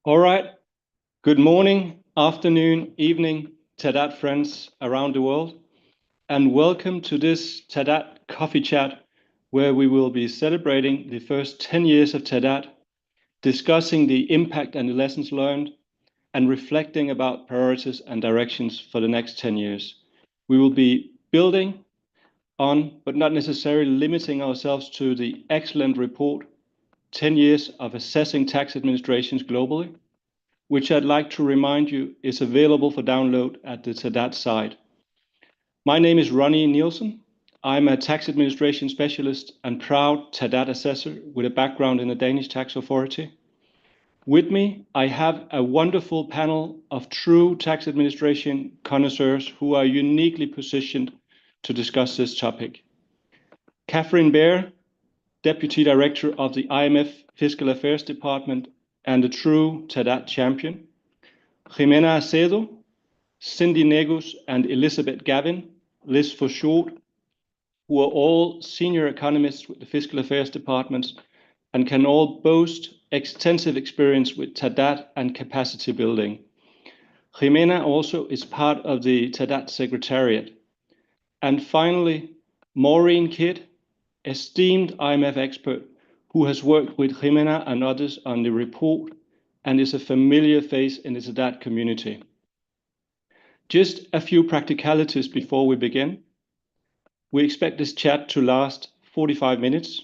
All right. Good morning, afternoon, evening, TADAT friends around the world, and welcome to this TADAT coffee chat, where we will be celebrating the first 10 years of TADAT, discussing the impact and the lessons learned, and reflecting about priorities and directions for the next 10 years. We will be building on, but not necessarily limiting ourselves to the excellent report, 10 years of assessing tax administrations globally, which I'd like to remind you is available for download at the TADAT site. My name is Ronnie Nielsen. I'm a tax administration specialist and proud TADAT assessor with a background in the Danish Tax Authority. With me, I have a wonderful panel of true tax administration connoisseurs who are uniquely positioned to discuss this topic. Catherine Baer, Deputy Director of the IMF Fiscal Affairs Department and a true TADAT champion. Jimena Acedo, Cindy Negus, and Elizabeth Gavin, Liz for short, who are all senior economists with the Fiscal Affairs Departments and can all boast extensive experience with TADAT and capacity building. Jimena also is part of the TADAT Secretariat. And finally, Maureen Kidd, esteemed IMF expert who has worked with Jimena and others on the report and is a familiar face in the TADAT community. Just a few practicalities before we begin. We expect this chat to last 45 minutes.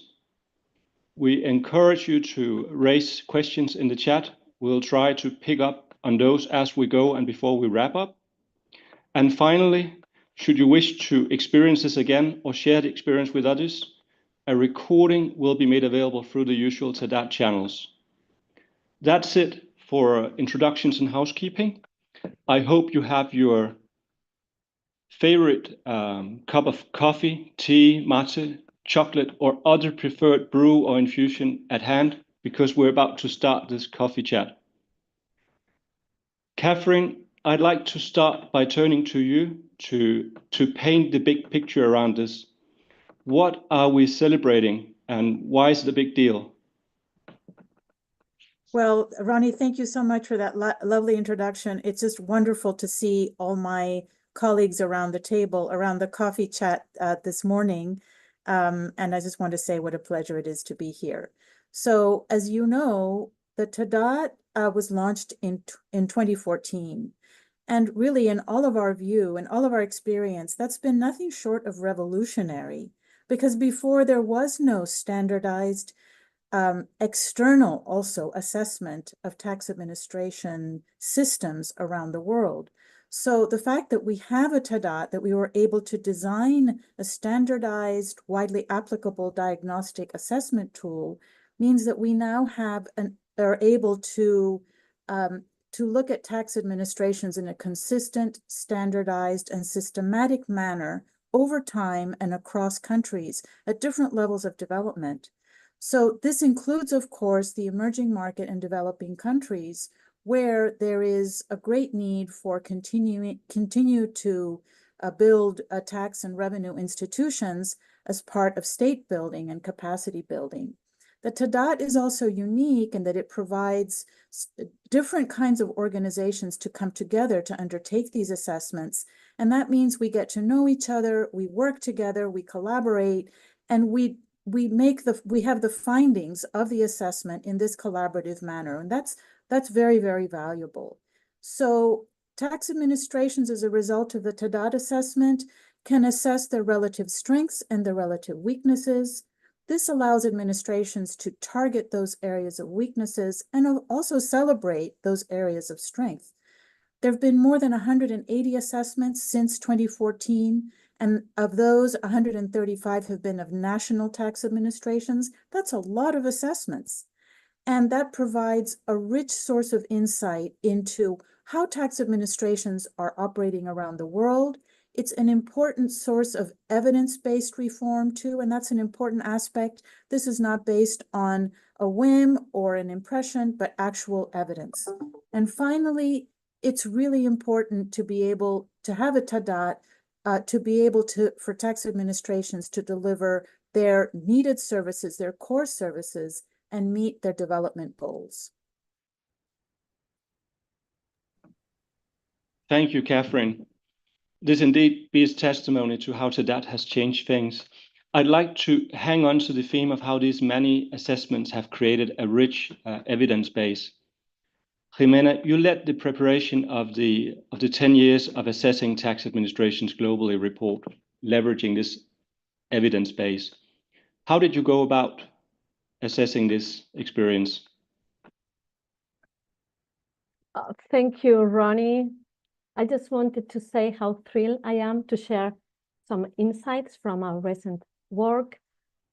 We encourage you to raise questions in the chat. We'll try to pick up on those as we go and before we wrap up. And finally, should you wish to experience this again or share the experience with others, a recording will be made available through the usual TADAT channels. That's it for introductions and housekeeping. I hope you have your favorite cup of coffee, tea, mate, chocolate, or other preferred brew or infusion at hand, because we're about to start this coffee chat. Catherine, I'd like to start by turning to you to paint the big picture around this. What are we celebrating and why is it a big deal? Well, Ronnie, thank you so much for that lovely introduction. It's just wonderful to see all my colleagues around the table, around the coffee chat this morning. And I just want to say what a pleasure it is to be here. So as you know, the TADAT was launched in 2014. And really, in all of our view and all of our experience, that's been nothing short of revolutionary, because before there was no standardized external also assessment of tax administration systems around the world. So the fact that we have a TADAT, that we were able to design a standardized, widely applicable diagnostic assessment tool, means that we now are able to look at tax administrations in a consistent, standardized, and systematic manner over time and across countries at different levels of development. So this includes, of course, the emerging market and developing countries, where there is a great need for continue to build tax and revenue institutions as part of state building and capacity building. The TADAT is also unique in that it provides different kinds of organizations to come together to undertake these assessments. And that means we get to know each other, we work together, we collaborate, and we have the findings of the assessment in this collaborative manner. And that's very, very valuable. So tax administrations, as a result of the TADAT assessment, can assess their relative strengths and their relative weaknesses. This allows administrations to target those areas of weaknesses and also celebrate those areas of strength. There have been more than 180 assessments since 2014, and of those, 135 have been of national tax administrations. That's a lot of assessments. And that provides a rich source of insight into how tax administrations are operating around the world. It's an important source of evidence-based reform too, and that's an important aspect. This is not based on a whim or an impression, but actual evidence. And finally, it's really important to be able to have a TADAT to be able for tax administrations to deliver their needed services, their core services, and meet their development goals. Thank you, Catherine. This indeed bears testimony to how TADAT has changed things. I'd like to hang on to the theme of how these many assessments have created a rich evidence base. Jimena, you led the preparation of the 10 years of assessing tax administrations globally report, leveraging this evidence base. How did you go about assessing this experience? Thank you, Ronnie. I just wanted to say how thrilled I am to share some insights from our recent work.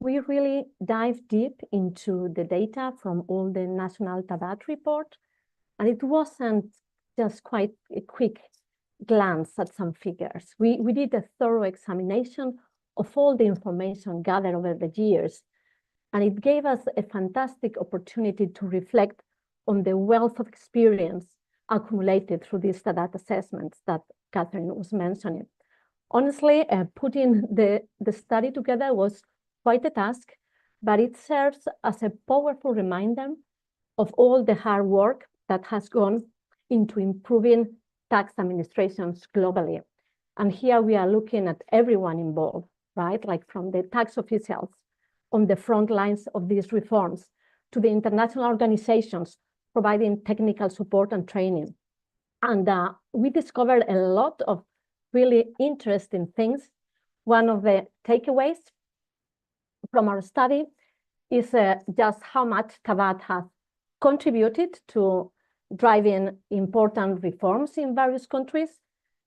We really dive deep into the data from all the national TADAT report, and it wasn't just quite a quick glance at some figures. We did a thorough examination of all the information gathered over the years, and it gave us a fantastic opportunity to reflect on the wealth of experience accumulated through these TADAT assessments that Catherine was mentioning. Honestly, putting the study together was quite a task, but it serves as a powerful reminder of all the hard work that has gone into improving tax administrations globally. And here we are looking at everyone involved, right? Like from the tax officials on the front lines of these reforms to the international organizations providing technical support and training. And we discovered a lot of really interesting things. One of the takeaways from our study is just how much TADAT has contributed to driving important reforms in various countries.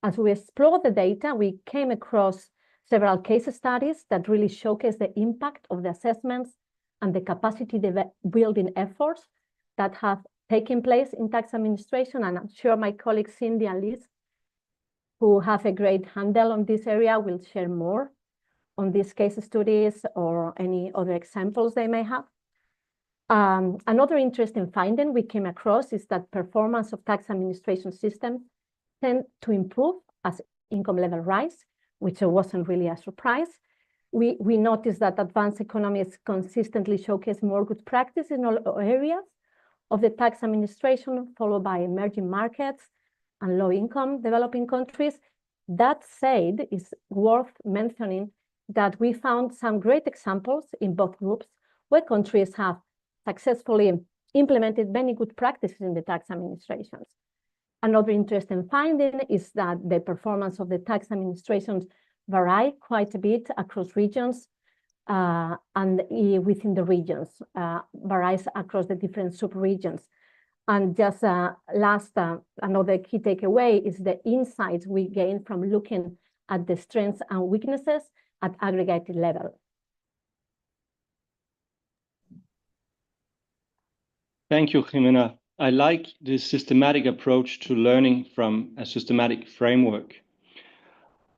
As we explored the data, we came across several case studies that really showcase the impact of the assessments and the capacity building efforts that have taken place in tax administration. And I'm sure my colleagues Cindy and Liz, who have a great handle on this area, will share more on these case studies or any other examples they may have. Another interesting finding we came across is that performance of tax administration systems tend to improve as income level rise, which wasn't really a surprise. We noticed that advanced economies consistently showcase more good practice in all areas of the tax administration, followed by emerging markets and low-income developing countries. That said, it's worth mentioning that we found some great examples in both groups where countries have successfully implemented many good practices in the tax administrations. Another interesting finding is that the performance of the tax administrations vary quite a bit across regions and within the regions, varies across the different sub-regions. And just another key takeaway is the insights we gain from looking at the strengths and weaknesses at aggregated level. Thank you, Jimena. I like this systematic approach to learning from a systematic framework.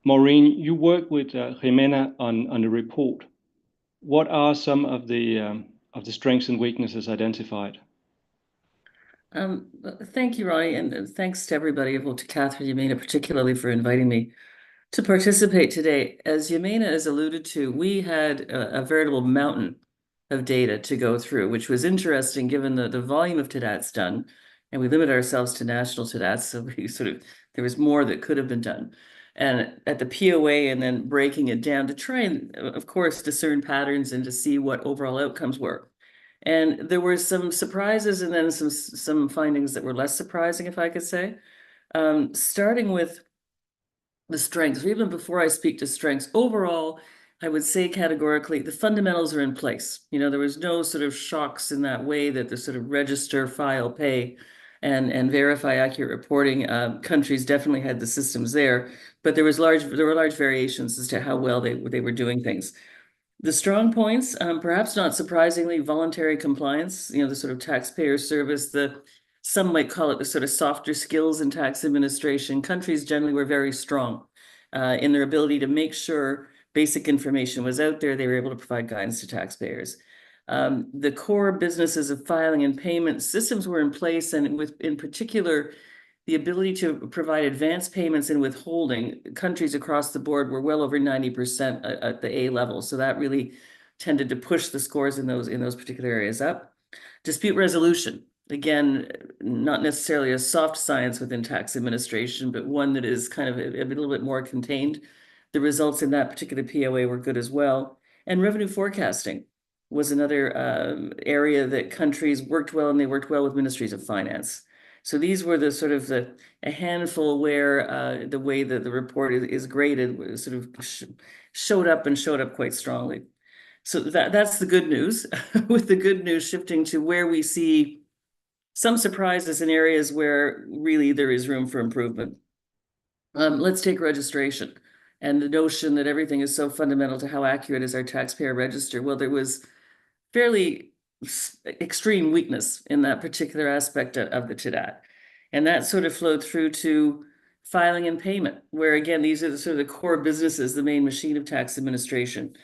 Maureen, you work with Jimena on the report. What are some of the strengths and weaknesses identified? Thank you, Ronnie, and thanks to everybody, well, to Catherine, Jimena particularly, for inviting me to participate today. As Jimena has alluded to, we had a veritable mountain of data to go through, which was interesting given the volume of TADATs done, and we limit ourselves to national TADATs, so there was more that could have been done. And at the POA and then breaking it down to try and, of course, discern patterns and to see what overall outcomes were. And there were some surprises and then some findings that were less surprising, if I could say. Starting with the strengths, or even before I speak to strengths, overall, I would say categorically, the fundamentals are in place. You know, there was no sort of shocks in that way that the sort of register, file, pay, and verify accurate reporting. Countries definitely had the systems there, but there were large variations as to how well they were doing things. The strong points, perhaps not surprisingly, voluntary compliance, you know, the sort of taxpayer service, some might call it the sort of softer skills in tax administration. Countries generally were very strong in their ability to make sure basic information was out there. They were able to provide guidance to taxpayers. The core businesses of filing and payment systems were in place, and with, in particular, the ability to provide advance payments and withholding. Countries across the board were well over 90% at the A level. So that really tended to push the scores in those particular areas up. Dispute resolution. again, not necessarily a soft science within tax administration, but one that is kind of a little bit more contained. The results in that particular POA were good as well. And revenue forecasting was another area that countries worked well, and they worked well with ministries of finance. So these were the sort of a handful where the way that the report is graded was sort of showed up quite strongly. So that's the good news. With the good news shifting to where we see some surprises in areas where really there is room for improvement. Let's take registration and the notion that everything is so fundamental to how accurate is our taxpayer register. Well, there was fairly extreme weakness in that particular aspect of the TDAT. And that sort of flowed through to filing and payment, where again, these are the sort of the core businesses, the main machine of tax administration.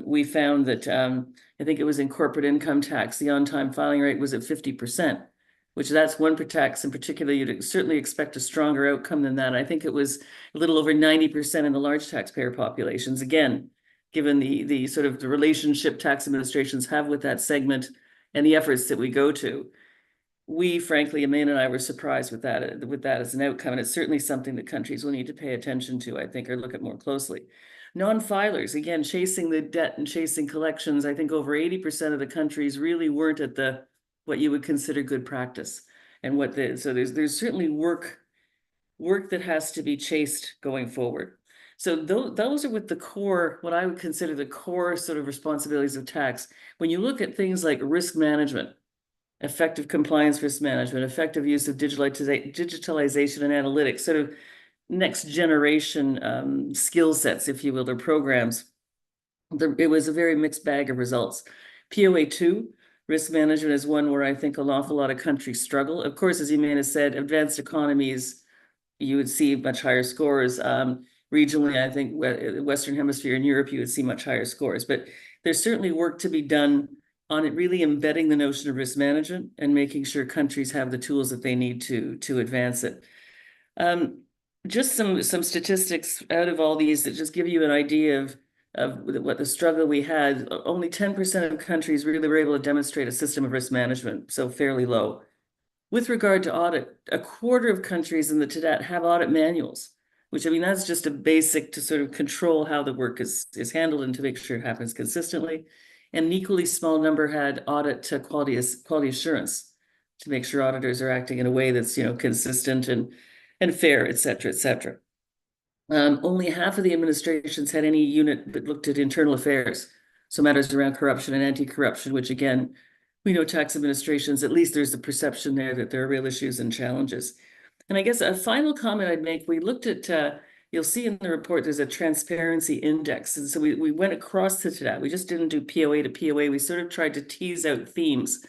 We found that I think it was in corporate income tax, the on-time filing rate was at 50%, which that's one tax in particular. You'd certainly expect a stronger outcome than that. I think it was a little over 90% in the large taxpayer populations. Again, given the sort of the relationship tax administrations have with that segment and the efforts that we go to. We, frankly, Yamina and I were surprised with that as an outcome. And it's certainly something that countries will need to pay attention to, I think, or look at more closely. Non-filers, again, chasing the debt and chasing collections. I think over 80% of the countries really weren't at what you would consider good practice. And so there's certainly work that has to be chased going forward. So those are with the core, what I would consider the core sort of responsibilities of tax. When you look at things like risk management, effective compliance risk management, effective use of digitalization and analytics, sort of next generation skill sets, if you will, or programs, it was a very mixed bag of results. POA 2, risk management, is one where I think an awful lot of countries struggle. Of course, as Yamina said, advanced economies, you would see much higher scores. Regionally, I think Western Hemisphere and Europe, you would see much higher scores. But there's certainly work to be done on it, really embedding the notion of risk management and making sure countries have the tools that they need to advance it. Just some statistics out of all these that just give you an idea of what the struggle we had. Only 10% of countries really were able to demonstrate a system of risk management, so fairly low. With regard to audit, a quarter of countries in the TDAT have audit manuals, which, I mean, that's just a basic to sort of control how the work is handled and to make sure it happens consistently. And an equally small number had audit to quality assurance to make sure auditors are acting in a way that's, consistent and fair, et cetera, et cetera. Only half of the administrations had any unit that looked at internal affairs. So matters around corruption and anti-corruption, which again, we know tax administrations, at least there's the perception there that there are real issues and challenges. And I guess a final comment I'd make, we looked at, you'll see in the report, there's a transparency index. And so we went across to that. We just didn't do POA to POA. We sort of tried to tease out themes.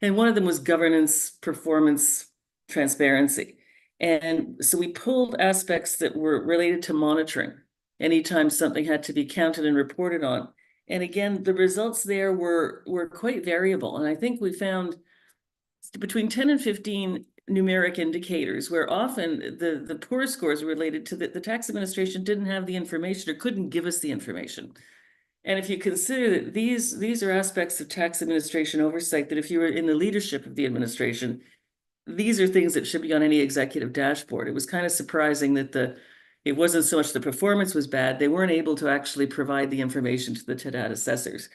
And one of them was governance, performance, transparency. And so we pulled aspects that were related to monitoring anytime something had to be counted and reported on. And again, the results there were quite variable. And I think we found between 10 and 15 numeric indicators where often the poor scores were related to the tax administration didn't have the information or couldn't give us the information. And if you consider that these are aspects of tax administration oversight that if you were in the leadership of the administration, these are things that should be on any executive dashboard. It was kind of surprising that it wasn't so much the performance was bad, they weren't able to actually provide the information to the TDAT assessors.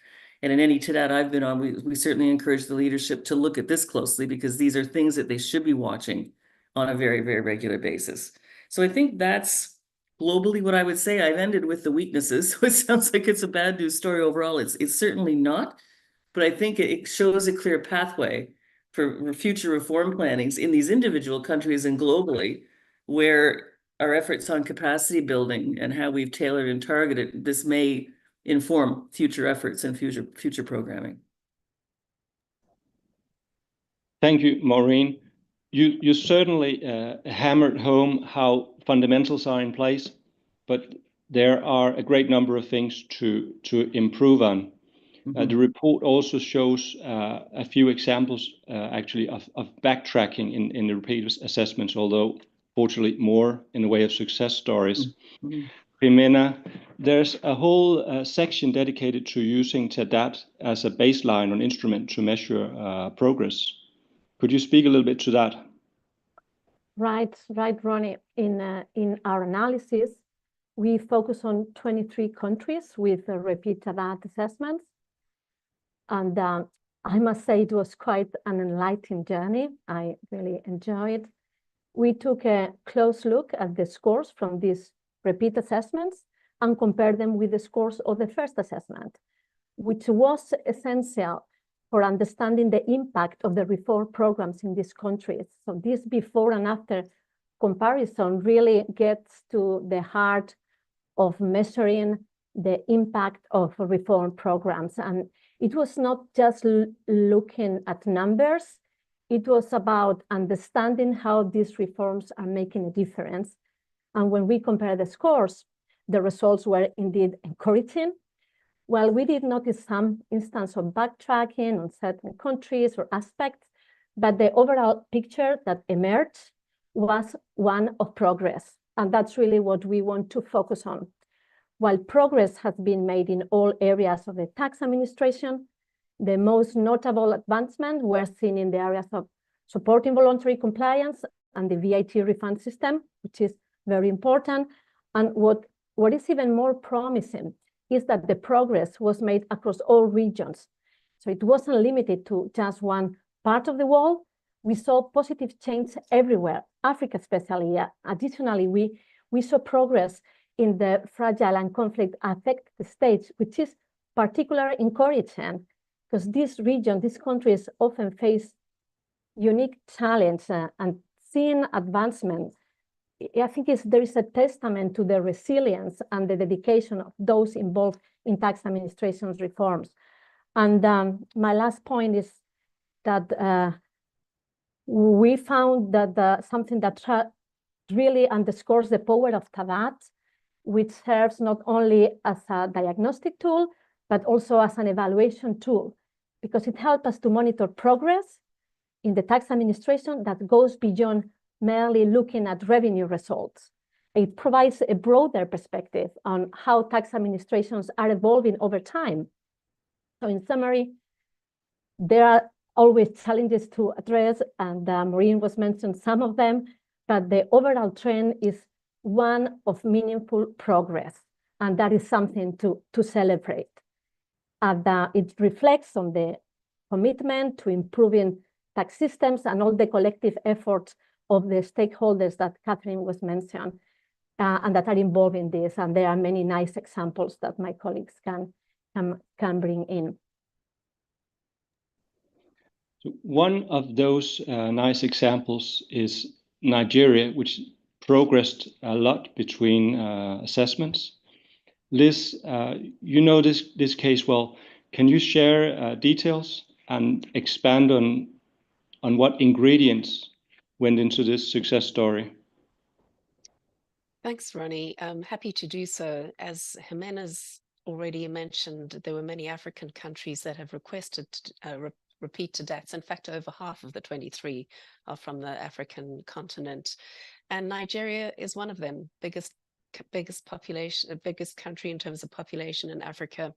And in any TDAT I've been on, we certainly encourage the leadership to look at this closely because these are things that they should be watching on a very, very regular basis. So I think that's globally what I would say. I've ended with the weaknesses. So it sounds like it's a bad news story overall. It's certainly not, but I think it shows a clear pathway for future reform plannings in these individual countries and globally, where our efforts on capacity building and how we've tailored and targeted this may inform future efforts and future programming. Thank you, Maureen. You certainly hammered home how fundamentals are in place, but there are a great number of things to improve on. The report also shows a few examples actually of backtracking in the repeat assessments, although fortunately more in the way of success stories. Jimena, there's a whole section dedicated to using TDAT as a baseline or an instrument to measure progress. Could you speak a little bit to that? Right, Ronnie. In our analysis, we focus on 23 countries with repeat TADAT assessments. And I must say it was quite an enlightening journey. I really enjoyed. We took a close look at the scores from these repeat assessments and compared them with the scores of the first assessment, which was essential for understanding the impact of the reform programs in these countries. So this before and after comparison really gets to the heart of measuring the impact of reform programs. And it was not just looking at numbers, it was about understanding how these reforms are making a difference. And when we compare the scores, the results were indeed encouraging. While we did notice some instance of backtracking on certain countries or aspects, but the overall picture that emerged was one of progress. And that's really what we want to focus on. While progress has been made in all areas of the tax administration, the most notable advancements were seen in the areas of supporting voluntary compliance and the VAT refund system, which is very important. And what is even more promising is that the progress was made across all regions. So it wasn't limited to just one part of the world. We saw positive change everywhere, Africa especially. Additionally, we saw progress in the fragile and conflict-affected states, which is particularly encouraging because this region, these countries often face unique challenges and seeing advancement. I think there is a testament to the resilience and the dedication of those involved in tax administration's reforms. And my last point is that we found that something that really underscores the power of TADAT, which serves not only as a diagnostic tool, but also as an evaluation tool, because it helps us to monitor progress in the tax administration that goes beyond merely looking at revenue results. It provides a broader perspective on how tax administrations are evolving over time. So in summary, there are always challenges to address, and Maureen was mentioned some of them, but the overall trend is one of meaningful progress, and that is something to celebrate. And it reflects on the commitment to improving tax systems and all the collective efforts of the stakeholders that Catherine was mentioned, and that are involved in this. And there are many nice examples that my colleagues can bring in. One of those nice examples is Nigeria, which progressed a lot between assessments. Liz, you know this case well. Can you share details and expand on what ingredients went into this success story? Thanks, Ronnie. I'm happy to do so. As Jimena's already mentioned, there were many African countries that have requested repeat TADATs. In fact, over half of the 23 are from the African continent. And Nigeria is one of them, biggest population, biggest country in terms of population in Africa.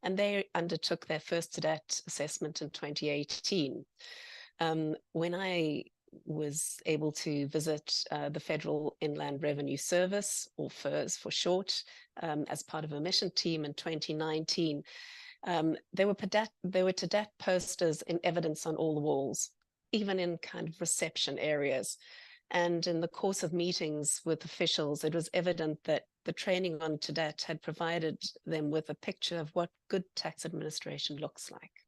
And they undertook their first TADAT assessment in 2018. When I was able to visit the Federal Inland Revenue Service, or FIRS for short, as part of a mission team in 2019, there were TADAT posters in evidence on all the walls, even in kind of reception areas. And in the course of meetings with officials, it was evident that the training on TADAT had provided them with a picture of what good tax administration looks like.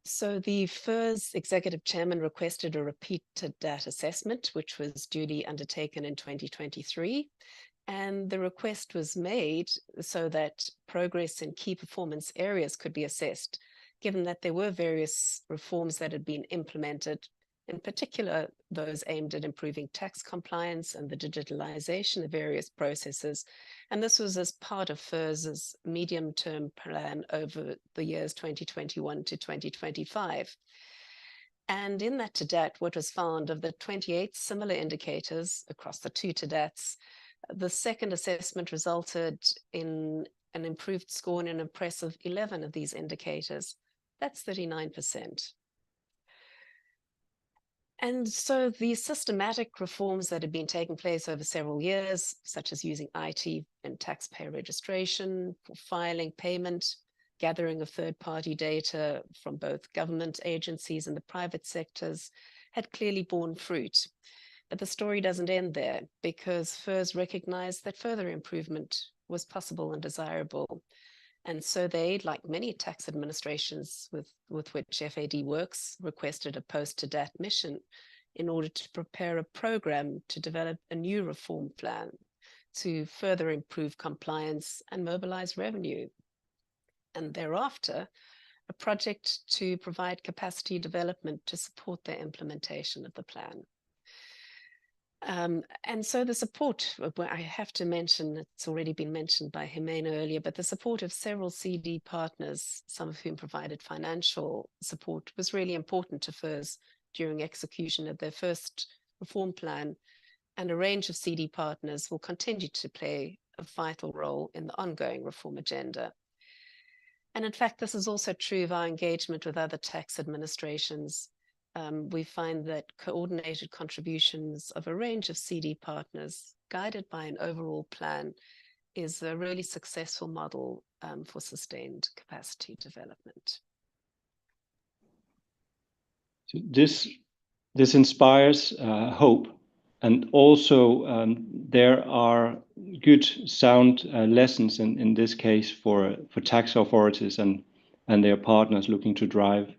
So the FIRS executive chairman requested a repeat TADAT assessment, which was duly undertaken in 2023. And the request was made so that progress in key performance areas could be assessed, given that there were various reforms that had been implemented, in particular those aimed at improving tax compliance and the digitalization of various processes. And this was as part of FIRS's medium-term plan over the years 2021 to 2025. And in that TADAT, what was found of the 28 similar indicators across the two TADATs, the second assessment resulted in an improved score in an impressive 11 of these indicators. That's 39%. And so these systematic reforms that have been taking place over several years, such as using IT and taxpayer registration for filing payment, gathering of third-party data from both government agencies and the private sectors, had clearly borne fruit. But the story doesn't end there, because FERS recognized that further improvement was possible and desirable. And so they, like many tax administrations with which FAD works, requested a post-TDAT mission in order to prepare a program to develop a new reform plan to further improve compliance and mobilize revenue. And thereafter, a project to provide capacity development to support the implementation of the plan. And so the support, I have to mention, it's already been mentioned by Jimena earlier, but the support of several CD partners, some of whom provided financial support, was really important to FERS during execution of their first reform plan. And a range of CD partners will continue to play a vital role in the ongoing reform agenda. And in fact, this is also true of our engagement with other tax administrations. We find that coordinated contributions of a range of CD partners, guided by an overall plan, is a really successful model for sustained capacity development. This inspires hope, and also there are good sound lessons in this case for tax authorities and their partners looking to drive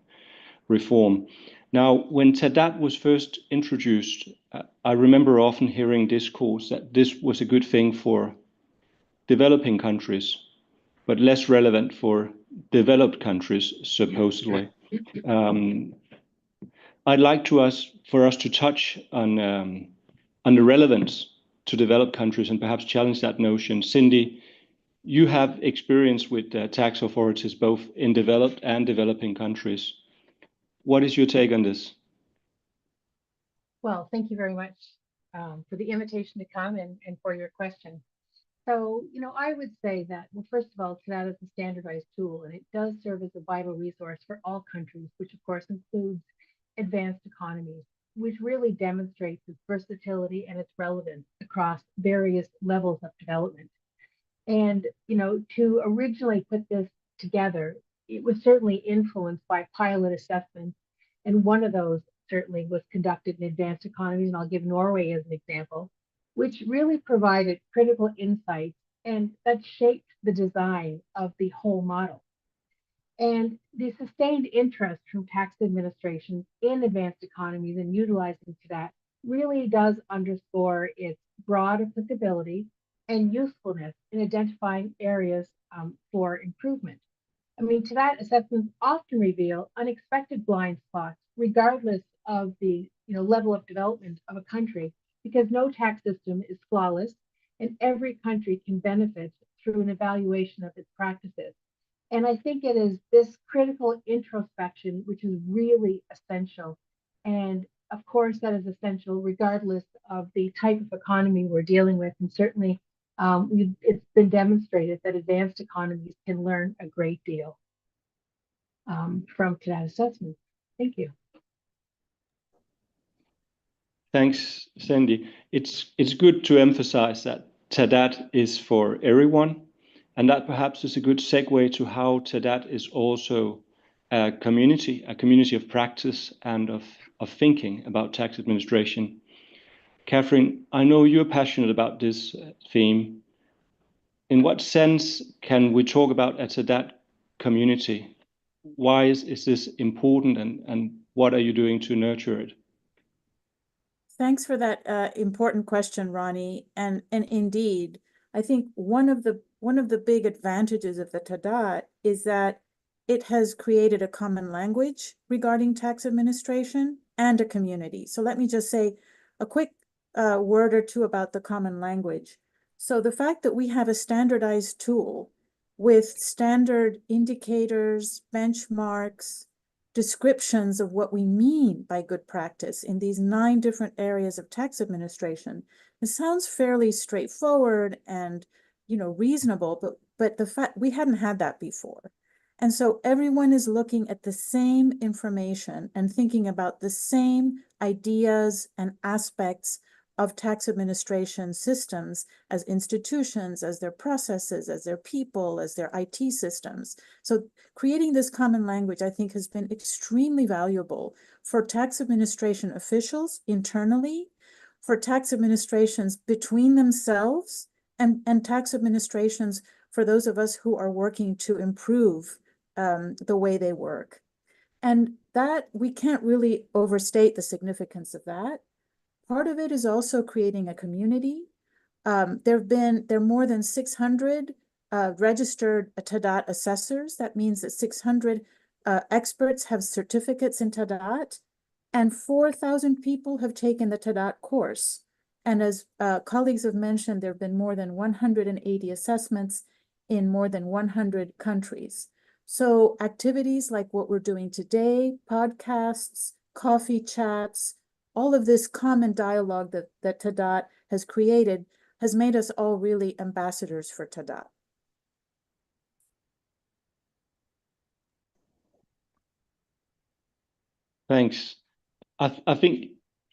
reform. Now, when TDAT was first introduced, I remember often hearing discourse that this was a good thing for developing countries, but less relevant for developed countries, supposedly. I'd like for us to touch on the relevance to developed countries and perhaps challenge that notion. Cindy, you have experience with tax authorities both in developed and developing countries. What is your take on this? Well, thank you very much for the invitation to come and for your question. So, I would say that, well, first of all, TDAT is a standardized tool, and it does serve as a vital resource for all countries, which of course includes advanced economies, which really demonstrates its versatility and its relevance across various levels of development. And, to originally put this together, it was certainly influenced by pilot assessments. And one of those certainly was conducted in advanced economies, and I'll give Norway as an example, which really provided critical insights and that shaped the design of the whole model. And the sustained interest from tax administrations in advanced economies and utilizing TDAT really does underscore its broad applicability and usefulness in identifying areas for improvement. I mean, TDAT assessments often reveal unexpected blind spots, regardless of the level of development of a country, because no tax system is flawless, and every country can benefit through an evaluation of its practices. And I think it is this critical introspection which is really essential. And of course, that is essential regardless of the type of economy we're dealing with. And certainly, it's been demonstrated that advanced economies can learn a great deal from TDAT assessments. Thank you. Thanks, Cindy. It's good to emphasize that TDAT is for everyone, and that perhaps is a good segue to how TDAT is also a community of practice and of thinking about tax administration. Catherine, I know you're passionate about this theme. In what sense can we talk about a TDAT community? Why is this important, and what are you doing to nurture it? Thanks for that important question, Ronnie. And indeed, I think one of the big advantages of the TDAT is that it has created a common language regarding tax administration and a community. So let me just say a quick word or two about the common language. So the fact that we have a standardized tool with standard indicators, benchmarks, descriptions of what we mean by good practice in these 9 different areas of tax administration, it sounds fairly straightforward and reasonable, but the fact we hadn't had that before. And so everyone is looking at the same information and thinking about the same ideas and aspects of tax administration systems as institutions, as their processes, as their people, as their IT systems. So creating this common language, I think, has been extremely valuable for tax administration officials internally, for tax administrations between themselves, and tax administrations for those of us who are working to improve the way they work. And that, we can't really overstate the significance of that. Part of it is also creating a community. There are more than 600 registered TADAT assessors. That means that 600 experts have certificates in TADAT, and 4,000 people have taken the TADAT course. And as colleagues have mentioned, there have been more than 180 assessments in more than 100 countries. So activities like what we're doing today, podcasts, coffee chats, all of this common dialogue that TADAT has created has made us all really ambassadors for TADAT. Thanks. I think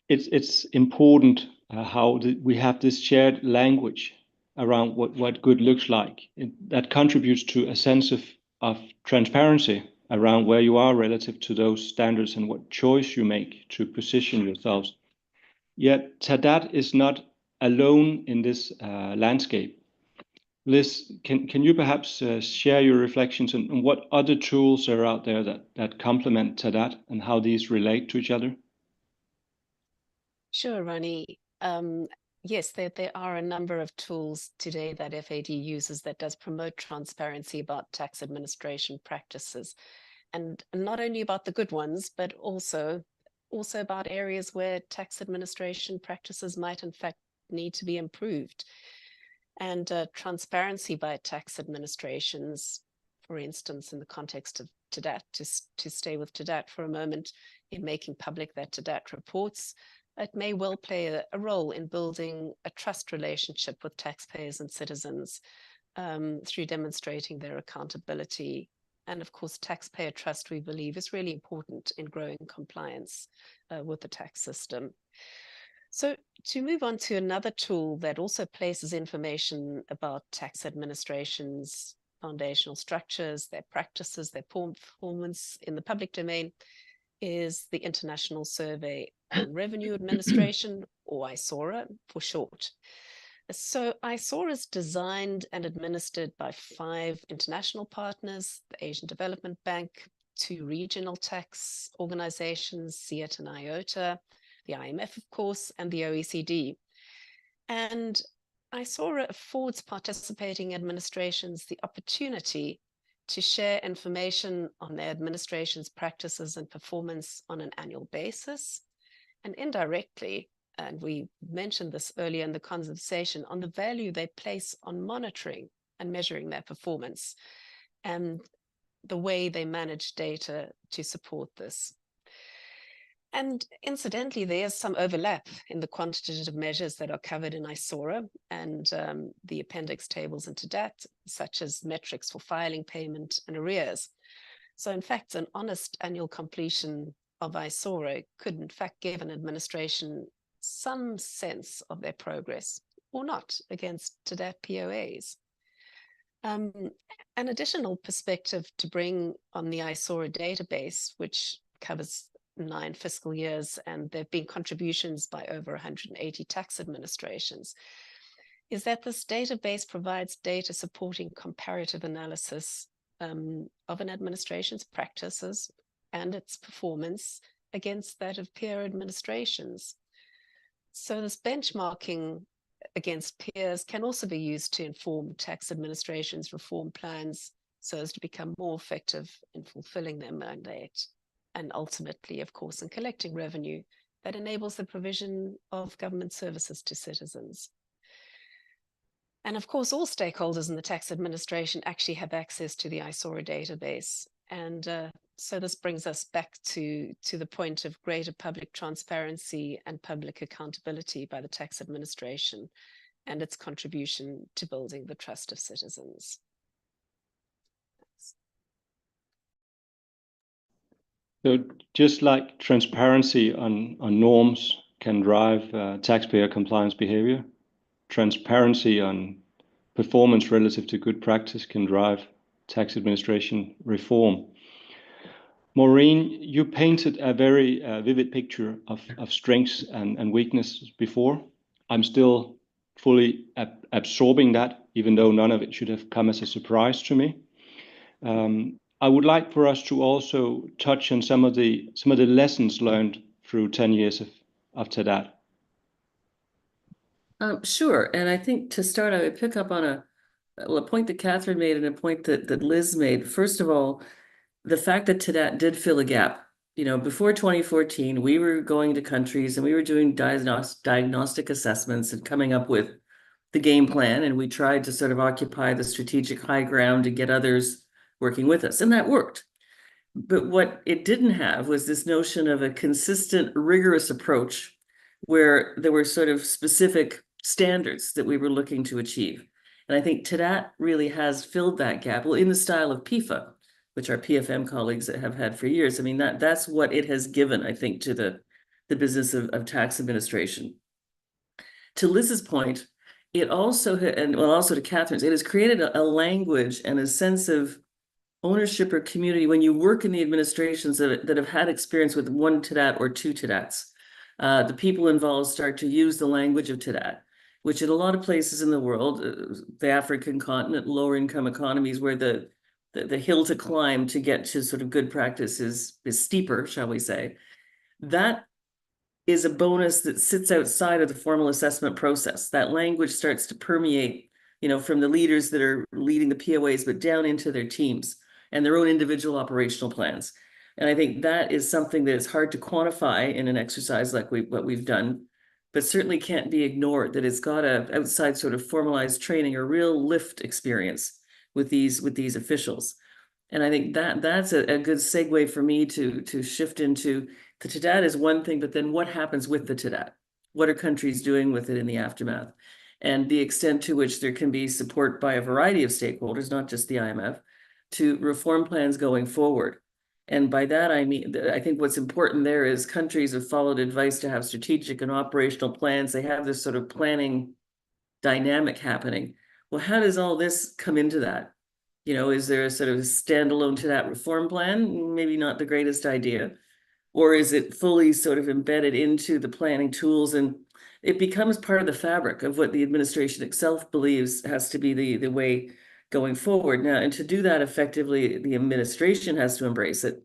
it's important how we have this shared language around what good looks like. That contributes to a sense of transparency around where you are relative to those standards and what choice you make to position yourselves. Yet TADAT is not alone in this landscape. Liz, can you perhaps share your reflections on what other tools are out there that complement TADAT and how these relate to each other? Sure, Ronnie. Yes, there are a number of tools today that FAD uses that does promote transparency about tax administration practices, and not only about the good ones, but also about areas where tax administration practices might in fact need to be improved. And transparency by tax administrations, for instance, in the context of TADAT, to stay with TADAT for a moment, in making public their TADAT reports, it may well play a role in building a trust relationship with taxpayers and citizens through demonstrating their accountability. And of course, taxpayer trust, we believe, is really important in growing compliance with the tax system. So to move on to another tool that also places information about tax administration's foundational structures, their practices, their performance in the public domain, is the International Survey on Revenue Administration, or ISORA for short. So ISORA is designed and administered by 5 international partners: the Asian Development Bank, 2 regional tax organizations, SEAT and IOTA, the IMF, of course, and the OECD. And ISORA affords participating administrations the opportunity to share information on their administration's practices and performance on an annual basis, and indirectly, and we mentioned this earlier in the conversation, on the value they place on monitoring and measuring their performance and the way they manage data to support this. And incidentally, there's some overlap in the quantitative measures that are covered in ISORA and the appendix tables into TADAT, such as metrics for filing payment and arrears. So in fact, an honest annual completion of ISORA could in fact give an administration some sense of their progress or not against TADAT POAs. An additional perspective to bring on the ISORA database, which covers 9 fiscal years, and there have been contributions by over 180 tax administrations, is that this database provides data supporting comparative analysis of an administration's practices and its performance against that of peer administrations. So this benchmarking against peers can also be used to inform tax administrations' reform plans so as to become more effective in fulfilling their mandate, and ultimately, of course, in collecting revenue that enables the provision of government services to citizens. And of course, all stakeholders in the tax administration actually have access to the ISORA database. And so this brings us back to the point of greater public transparency and public accountability by the tax administration and its contribution to building the trust of citizens. So just like transparency on norms can drive taxpayer compliance behavior, transparency on performance relative to good practice can drive tax administration reform. Maureen, you painted a very vivid picture of strengths and weaknesses before. I'm still fully absorbing that, even though none of it should have come as a surprise to me. I would like for us to also touch on some of the lessons learned through 10 years of TADAT. Sure. And I think to start, I would pick up on a point that Catherine made and a point that Liz made. First of all, the fact that TADAT did fill a gap. You know, before 2014, we were going to countries and we were doing diagnostic assessments and coming up with the game plan. And we tried to sort of occupy the strategic high ground to get others working with us. And that worked. But what it didn't have was this notion of a consistent, rigorous approach where there were sort of specific standards that we were looking to achieve. And I think TADAT really has filled that gap. Well, in the style of PIFA, which our PFM colleagues have had for years. I mean, that's what it has given, I think, to the business of tax administration. To Liz's point, it also, and well, also to Catherine's, it has created a language and a sense of ownership or community when you work in the administrations that have had experience with one TADAT or two TADATs. The people involved start to use the language of TADAT, which in a lot of places in the world, the African continent, lower income economies where the hill to climb to get to sort of good practice is steeper, shall we say. That is a bonus that sits outside of the formal assessment process. That language starts to permeate, you know, from the leaders that are leading the POAs, but down into their teams and their own individual operational plans. And I think that is something that is hard to quantify in an exercise like what we've done, but certainly can't be ignored, that it's got a outside sort of formalized training or real lift experience with these officials. And I think that's a good segue for me to shift into the TADAT is one thing, but then what happens with the TADAT? What are countries doing with it in the aftermath? And the extent to which there can be support by a variety of stakeholders, not just the IMF, to reform plans going forward. And by that, I mean, I think what's important there is countries have followed advice to have strategic and operational plans. They have this sort of planning dynamic happening. Well, how does all this come into that? You know, is there a sort of standalone TADAT reform plan? Maybe not the greatest idea. Or is it fully sort of embedded into the planning tools and it becomes part of the fabric of what the administration itself believes has to be the way going forward. Now, and to do that effectively, the administration has to embrace it,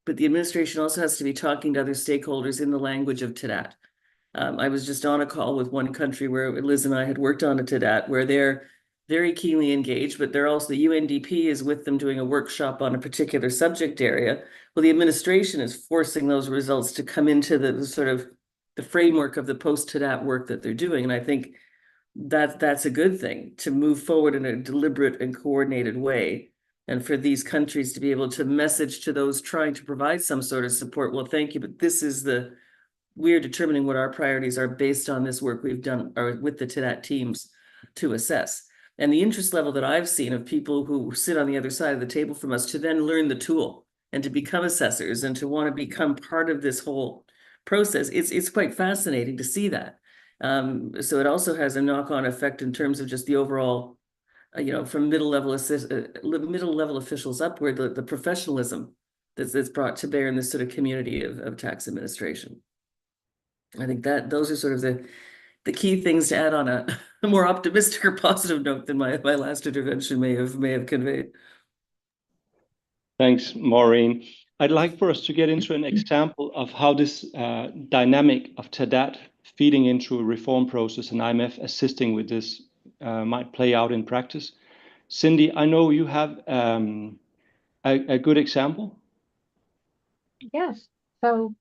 but the administration also has to be talking to other stakeholders in the language of TADAT. I was just on a call with one country where Liz and I had worked on a TADAT where they're very keenly engaged, but they're also, the UNDP is with them doing a workshop on a particular subject area. Well, the administration is forcing those results to come into the sort of the framework of the post-TADAT work that they're doing. And I think that's a good thing, to move forward in a deliberate and coordinated way. And for these countries to be able to message to those trying to provide some sort of support, well, thank you, but this is we're determining what our priorities are based on this work we've done or with the TADAT teams to assess. And the interest level that I've seen of people who sit on the other side of the table from us to then learn the tool and to become assessors and to want to become part of this whole process, it's quite fascinating to see that. So it also has a knock-on effect in terms of just the overall, you know, from middle level officials upward, the professionalism that's brought to bear in this sort of community of tax administration. I think that those are sort of the key things to add on a more optimistic or positive note than my last intervention may have conveyed. Thanks, Maureen. I'd like for us to get into an example of how this dynamic of TADAT feeding into a reform process and IMF assisting with this might play out in practice. Cindy, I know you have a good example. Yes. So,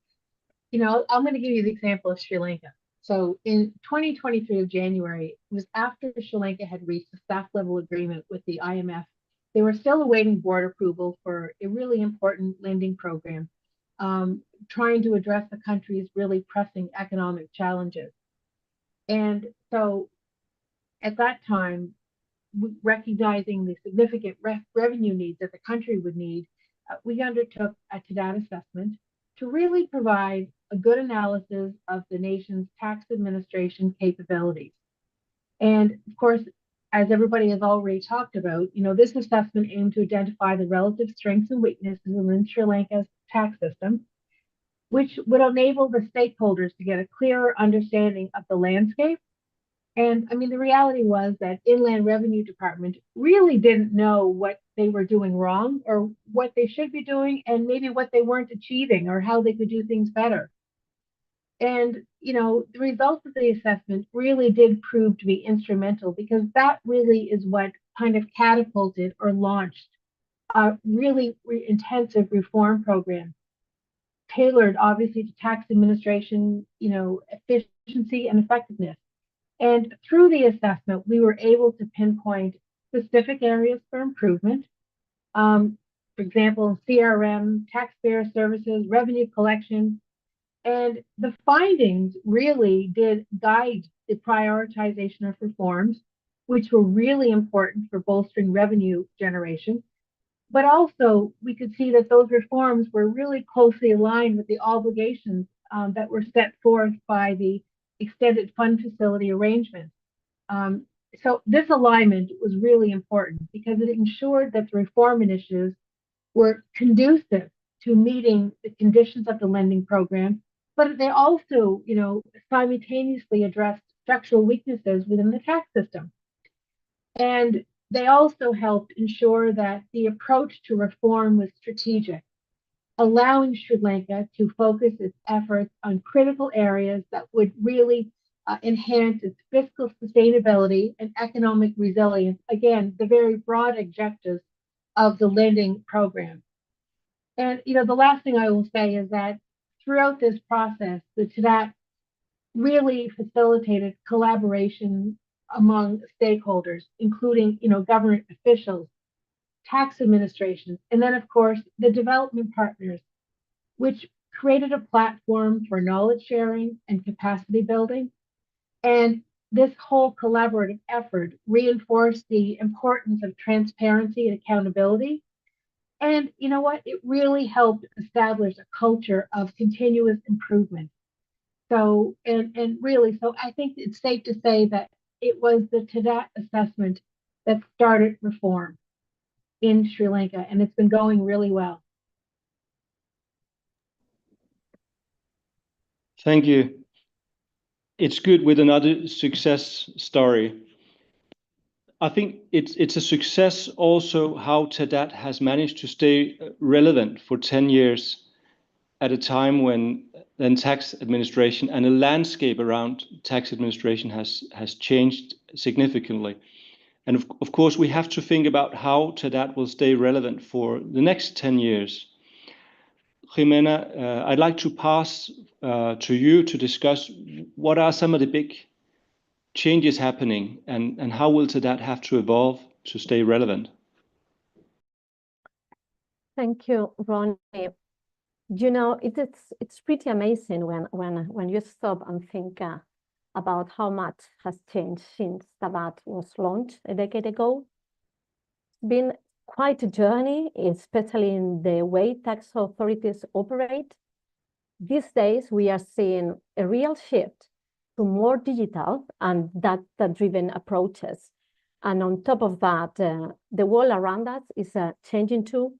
you know, I'm going to give you the example of Sri Lanka. So in 2023 of January, it was after Sri Lanka had reached a staff level agreement with the IMF. They were still awaiting board approval for a really important lending program, trying to address the country's really pressing economic challenges. And so at that time, recognizing the significant revenue needs that the country would need, we undertook a TDAT assessment to really provide a good analysis of the nation's tax administration capabilities. And of course, as everybody has already talked about, this assessment aimed to identify the relative strengths and weaknesses within Sri Lanka's tax system, which would enable the stakeholders to get a clearer understanding of the landscape. And I mean, the reality was that Inland Revenue Department really didn't know what they were doing wrong or what they should be doing, and maybe what they weren't achieving or how they could do things better. And, the results of the assessment really did prove to be instrumental, because that really is what kind of catapulted or launched a really intensive reform program, tailored obviously to tax administration, efficiency and effectiveness. And through the assessment, we were able to pinpoint specific areas for improvement. For example, CRM, taxpayer services, revenue collection. And the findings really did guide the prioritization of reforms, which were really important for bolstering revenue generation. But also, we could see that those reforms were really closely aligned with the obligations that were set forth by the extended fund facility arrangement. So this alignment was really important, because it ensured that the reform initiatives were conducive to meeting the conditions of the lending program, but they also, simultaneously addressed structural weaknesses within the tax system. And they also helped ensure that the approach to reform was strategic, allowing Sri Lanka to focus its efforts on critical areas that would really enhance its fiscal sustainability and economic resilience. Again, the very broad objectives of the lending program. And, the last thing I will say is that throughout this process, the TDAT really facilitated collaboration among stakeholders, including, government officials, tax administrations, and then, of course, the development partners, which created a platform for knowledge sharing and capacity building. And this whole collaborative effort reinforced the importance of transparency and accountability. And you know what? It really helped establish a culture of continuous improvement. So, and really, so I think it's safe to say that it was the TDAT assessment that started reform in Sri Lanka, and it's been going really well. Thank you. It's good with another success story. I think it's a success also how TDAT has managed to stay relevant for 10 years at a time when then tax administration and the landscape around tax administration has changed significantly. And of course, we have to think about how TDAT will stay relevant for the next 10 years. Jimena, I'd like to pass to you to discuss what are some of the big changes happening, and how will TDAT have to evolve to stay relevant? Thank you, Ronnie. It's pretty amazing when you stop and think about how much has changed since TDAT was launched a decade ago. It's been quite a journey, especially in the way tax authorities operate. These days, we are seeing a real shift to more digital and data-driven approaches. And on top of that, the world around us is changing too.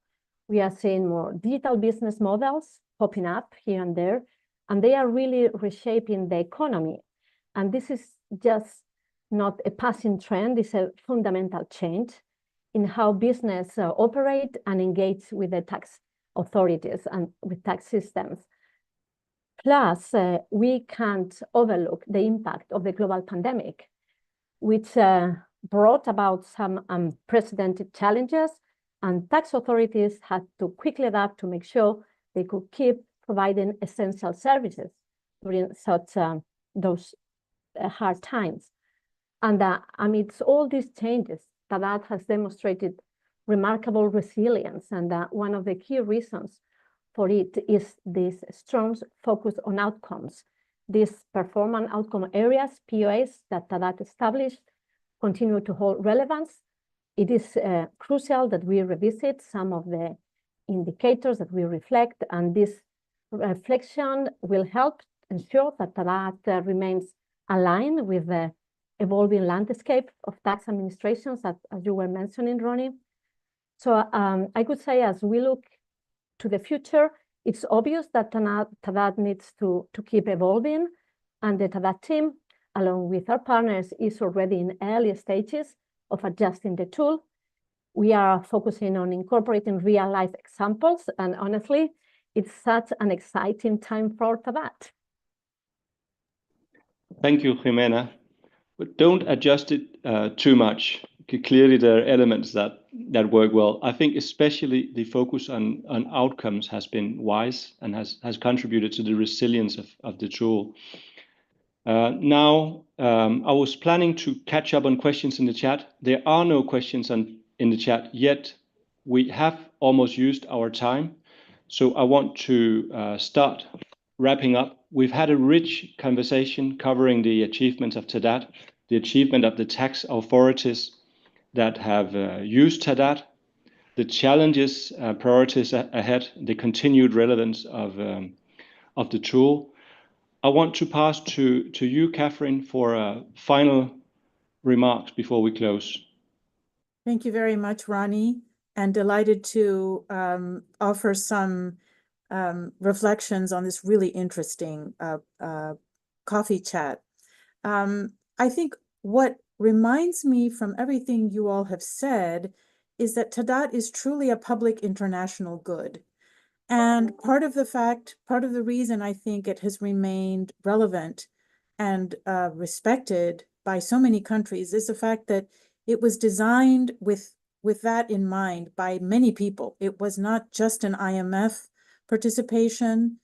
We are seeing more digital business models popping up here and there, and they are really reshaping the economy. And this is just not a passing trend, it's a fundamental change in how business operate and engage with the tax authorities and with tax systems. Plus, we can't overlook the impact of the global pandemic, which brought about some unprecedented challenges, and tax authorities had to quickly adapt to make sure they could keep providing essential services during such those hard times. And amidst all these changes, TDAT has demonstrated remarkable resilience, and one of the key reasons for it is this strong focus on outcomes. These performance outcome areas, POAs, that TDAT established continue to hold relevance. It is crucial that we revisit some of the indicators that we reflect, and this reflection will help ensure that TADAT remains aligned with the evolving landscape of tax administrations, as you were mentioning, Ronnie. So I could say, as we look to the future, it's obvious that TADAT needs to keep evolving, and the TADAT team, along with our partners, is already in early stages of adjusting the tool. We are focusing on incorporating real-life examples, and honestly, it's such an exciting time for TADAT. Thank you, Jimena. But don't adjust it too much. Clearly, there are elements that work well. I think especially the focus on outcomes has been wise and has contributed to the resilience of the tool. Now, I was planning to catch up on questions in the chat. There are no questions in the chat yet. We have almost used our time. So I want to start wrapping up. We've had a rich conversation covering the achievements of TADAT, the achievement of the tax authorities that have used TADAT, the challenges, priorities ahead, the continued relevance of the tool. I want to pass to you, Catherine, for final remarks before we close. Thank you very much, Ronnie, and delighted to offer some reflections on this really interesting coffee chat. I think what reminds me from everything you all have said is that TADAT is truly a public international good. And part of the reason I think it has remained relevant and respected by so many countries is the fact that it was designed with that in mind by many people. It was not just an IMF participation.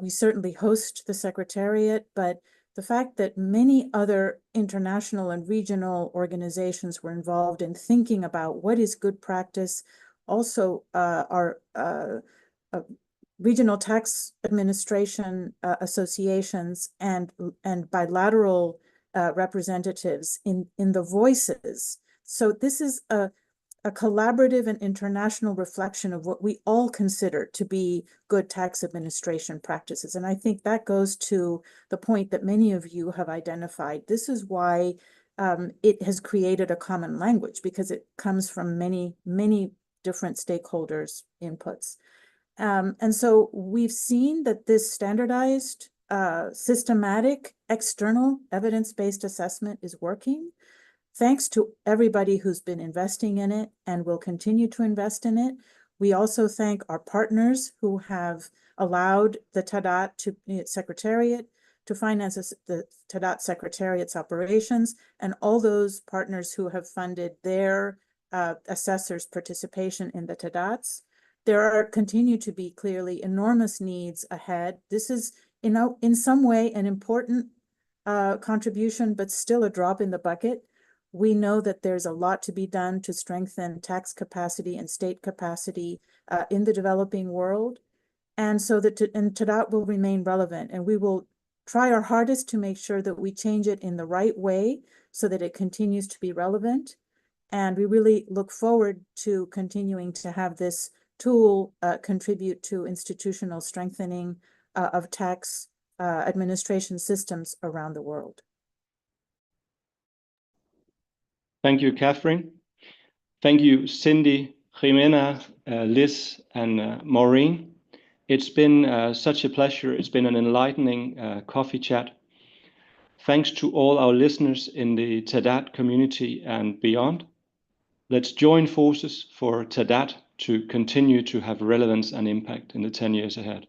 We certainly host the Secretariat, but the fact that many other international and regional organizations were involved in thinking about what is good practice, also our regional tax administration associations and bilateral representatives in the voices. So this is a collaborative and international reflection of what we all consider to be good tax administration practices. And I think that goes to the point that many of you have identified. This is why it has created a common language, because it comes from many, many different stakeholders' inputs. And so we've seen that this standardized, systematic, external evidence-based assessment is working. Thanks to everybody who's been investing in it and will continue to invest in it. We also thank our partners who have allowed the TADAT Secretariat to finance the TADAT Secretariat's operations, and all those partners who have funded their assessors' participation in the TADATs. There continue to be clearly enormous needs ahead. This is, in some way, an important contribution, but still a drop in the bucket. We know that there's a lot to be done to strengthen tax capacity and state capacity in the developing world. And so that TADAT will remain relevant, and we will try our hardest to make sure that we change it in the right way so that it continues to be relevant. And we really look forward to continuing to have this tool contribute to institutional strengthening of tax administration systems around the world. Thank you, Catherine. Thank you, Cindy, Jimena, Liz, and Maureen. It's been such a pleasure. It's been an enlightening coffee chat. Thanks to all our listeners in the TADAT community and beyond. Let's join forces for TADAT to continue to have relevance and impact in the 10 years ahead.